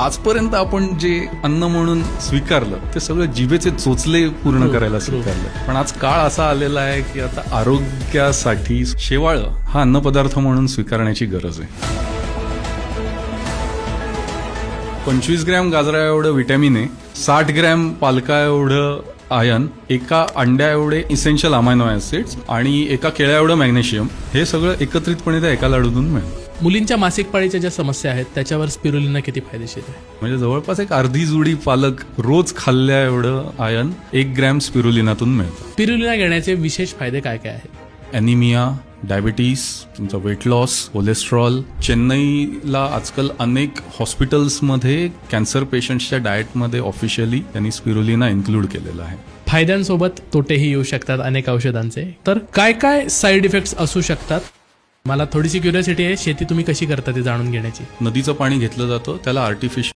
आजपर्यंत आपण जे अन्न म्हणून स्वीकारलं ते सगळं जिभेचे चोचले पूर्ण करायला स्वीकारलं. पण आज काळ असा आलेला आहे की आता आरोग्यासाठी शेवाळं हा अन्नपदार्थ म्हणून स्वीकारण्याची गरज आहे. 25 ग्रॅम गाजरा एवढं व्हिटॅमिन ए, 60 ग्रॅम पालका एवढं आयर्न, एका अंड्या एवढे इसेन्शियल अमायनो ऍसिड्स आणि एका केळ्या एवढं मॅग्नेशियम, हे सगळं एकत्रितपणे त्या एका लाडूतून मिळतं. मुलींच्या मासिक पाळीच्या ज्या समस्या आहेत त्याच्यावर स्पिरुलिना किती फायदेशीर आहे? म्हणजे जवळपास एक अर्धी जुडी पालक रोज खाल्ल्या एवढं आयर्न 1 ग्रॅम स्पिरुलिनातून मिळतं. स्पिरुलिना घेण्याचे विशेष फायदे काय काय आहेत? ॲनिमिया, डायबिटीस, तुमचा वेट लॉस, कोलेस्ट्रॉल. चेन्नईला आजकाल अनेक हॉस्पिटल्समध्ये कॅन्सर पेशंट्सच्या डाएटमध्ये ऑफिशियली त्यांनी स्पिरुलिना इन्क्लूड केलेलं आहे. फायद्यांसोबत तोटेही येऊ शकतात अनेक औषधांचे. तर काय काय साईड इफेक्ट्स असू शकतात? मला थोडीशी क्युरियोसिटी आहे, शेती तुम्ही कशी करता ते जाणून घेण्याची. नदीचं पाणी घेतलं जातं, त्याला आर्टिफिशियल